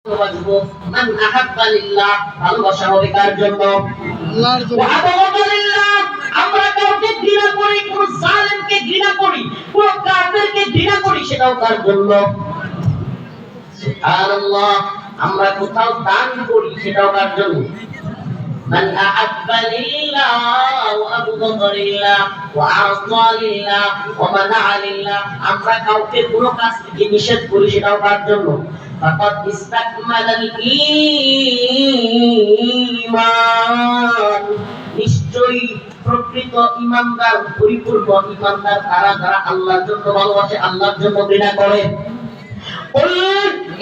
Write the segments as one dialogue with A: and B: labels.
A: ভালোবাসবো মান আহাব্বা লিল্লাহ, ভালোবাসা হবে কার জন্য? আল্লাহর জন্য। ওয়া আবগাদা লিল্লাহ, আমরা কাউকে ঘৃণা করি, কোন জালেমকে ঘৃণা করি, কোন কাফেরকে ঘৃণা করি, সেটাও কার জন্য? সুবহানাল্লাহ। আমরা কোথাও দান করি, সেটাও কার জন্য? মান আহাব্বা লিল্লাহ ওয়া আবগাদা লিল্লাহ ওয়া আ'তা লিল্লাহ ওয়া মানা'a লিল্লাহ, আমরা কাউকে কোন কাজ থেকে নিষেধ করি, সেটাও কার জন্য? ফাকাদ ইসতাকমালাল ঈমান, নিশ্চয়ই প্রকৃত ঈমানদার, পরিপূর্ণ ঈমানদার তারা যারা আল্লাহর জন্য ভালোবাসে, আল্লাহর জন্য ঘৃণা করে। قل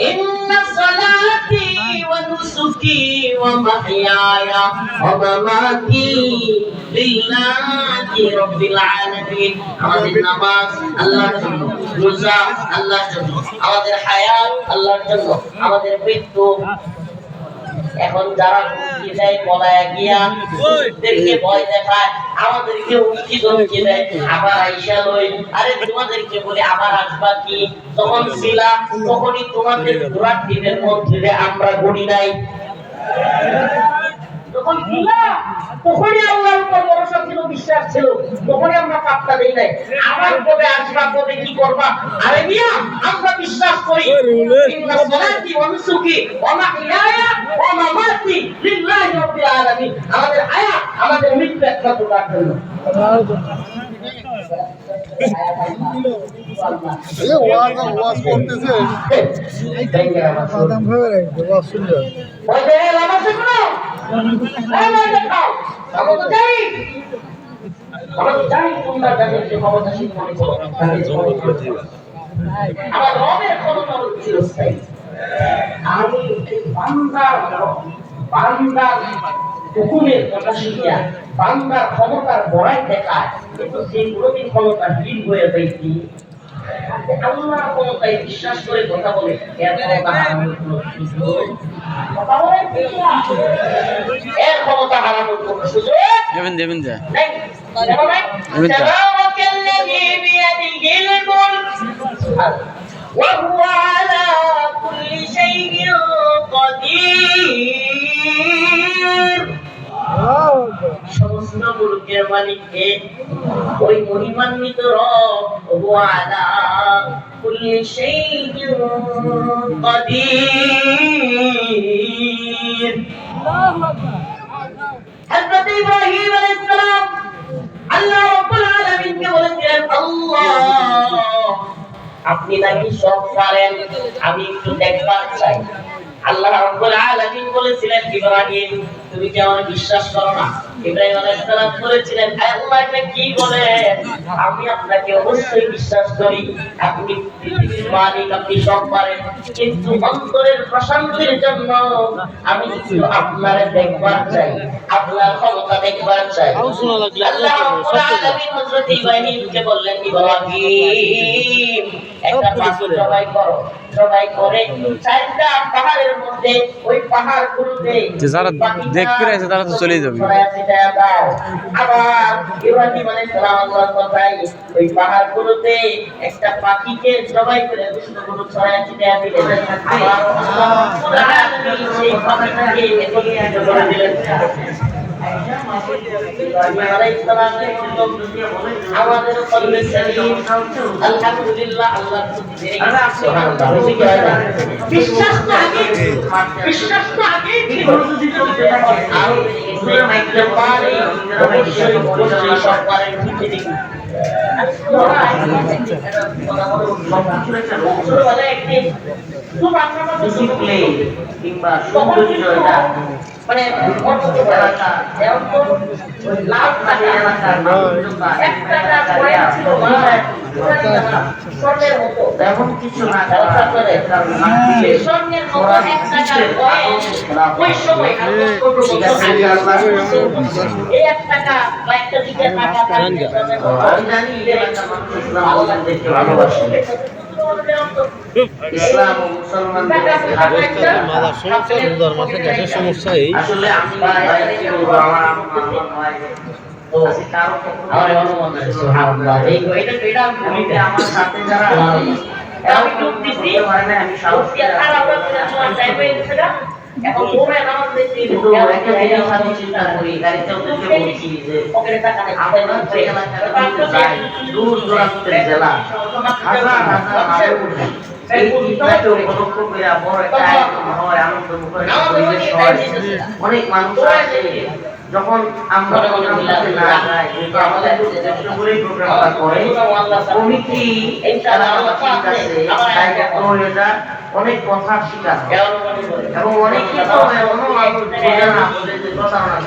A: إن صلاتي ونسكي ومحياي ومماتي لله رب العالمين, আমাদের নামাজ আল্লাহর জন্য, রোজা আল্লাহর জন্য, আমাদের হায়াত আল্লাহর জন্য, আমাদের মৃত্যু। এখন যারা হুমকি দেয় পলায়া গিয়া ওদেরকে ভয় দেখায়, আমাদেরকে হুমকি ধমকি দেয়, আবার আইসা লই, আরে তোমাদেরকে বলে আবার আসবা কি? তখন ছিলা, তখনই তোমাদের ঘোড়ার টিমের মধ্যে আমরা গড়ি নাই। তখন ছিলা, তখনই আল্লাহর উপর ভরসা ছিল, বিশ্বাস ছিল, তখনই আমরা পাত্তা দেই নাই। আবার কবে আসবা, কবে কি করবা? আরে মিয়া, আমরা বিশ্বাস করি ইন্না সালাতি ওয়া নুসুকি ওয়া মাহইয়ায়া ওয়া মামাতি লিল্লাহি রাব্বিল আলামিন, আমাদের হায়াত, আমাদের মৃত্যু একমাত্র তার জন্য।
B: ওয়াজ করতেছে আদম ভাই ওয়াজ শুনলে
A: ওই যে লামাজ শুনো, লামাজ খাও, আমরা তো জানি, আমরা তো জানি তোমরা যাদের যে ক্ষমতাশীল মনে করো, আমার রবের ক্ষমতা হচ্ছে চিরস্থায়ী। আমি বান্দার হুকুমের কথা শিখিয়া বান্দার ক্ষমতার বড়াই দেখায়, কিন্তু যে কোনদিন ক্ষমতা হীন হয়ে যাইছি, আল্লাহর ক্ষমতায় বিশ্বাস করে কথা বলে, এর ক্ষমতা হারানোর কোনো সুযোগ, কথা বলেন এর ক্ষমতা হারানোর কোনো সুযোগ
C: দেবেন যা
A: নাই। তাবারাকাল্লাযী বিয়াদিহিল মুলক ওয়া হুয়া আলা কুল্লি শাইইন কাদির, সমস্ত মুলকের মালিক কে? ওই মহিমান্বিত রব। হুয়া আলা কুল্লি শাইইন কাদির। হযরত ইব্রাহিম আলাইহিস সালাম আল্লাহ রাব্বুল আলামিনকে বলেছিলেন, আল্লাহ আপনি নাকি সব পারেন, আমি একটু দেখবার চাই। আল্লাহ রাব্বুল আলামিন বলেছিলেন, ইব্রাহিম তুমি কি আমাকে বিশ্বাস করো না? ইব্রাহিম আলাইহিস সালাম বলেছিলেন, আল্লাহ এটা কি বলেন? আমি আপনাকে অবশ্যই বিশ্বাস করি, আপনি পৃথিবীর মালিক, আপনি সব পারেন, কিন্তু অন্তরের প্রশান্তির জন্য আমি একটু আপনারে দেখবার চাই, আপনার ক্ষমতা দেখবার চাই। আল্লাহ রাব্বুল আলামিন হযরত ইব্রাহিমকে বললেন, ইব্রাহিম একটা পাথর জবাই করো, জবাই করে চারটা পাহাড়ের মধ্যে, ওই পাহাড়গুলোতে
C: যারা দেখতে আছে তারা তো চলে যাবে।
A: আবার ইব্রাহিম আলাইহিস সালাম আল্লাহর কথাই ওই পাহাড়গুলোতে একটা পাখিকে জবাই করে গোশতগুলো ছড়ায় ছিটিয়ে দিলেন। আবার আল্লাহ রাব্বুল আলামিন সেই পাখিটাকে একত্রিত করে দিলেন। আমাদের কলবে সালিম, আলহামদুলিল্লাহ, আল্লাহর বিশ্বাস তো আগে, বিশ্বাস তো আগে ছিল, আর মাইকে পারে অবশ্যই অবশ্যই সব পারে পৃথিবী। কিংবা সৌন্দর্য, এটা মানে এলাকা যেমন লাভ থাকে, এলাকার স্বর্ণের মতো তেমন কিছু না, স্বর্ণের মতো ওই সময় এই 1 টাকা বা একটা দিকে টাকা জানি আল্লাহ দেখতে ভালোবাসে। ইসলাম ও মুসলমানদের
B: সমস্যা এই
A: আসলে আমি কি বলবো, আমার আমার সাথে যারা আমি ডুব দিছি মুফতি খারাপ করে তোমার টাইম হয়ে গেছে না এখন তোমরা নামাজ দেখতে
D: কিন্তু একটা জিনিস আমি চিন্তা করি গাড়িতে ওদেরকে বলছি যে
A: পকেটে টাকা নেই
D: আমরা যে এলাকাতে যাই দূর দূরান্তের জেলা হাজার হাজার মানুষ এই ঈদটাকে উপলক্ষ করে বড় একটা আয়োজন হয় আনন্দ মুখর একটা পরিবেশ হয় অনেক মানুষ আসে যখন আমরা প্রোগ্রামে না যাই কিন্তু আমাদের চেষ্টা করে প্রোগ্রামটা করে কমিটি তারা ঠিক আছে দায়িত্ব হয়ে যায় অনেক কথা শিকার হয় এবং অনেক কিছু এমনও মানুষ বোঝে না বলে যে প্রতারণা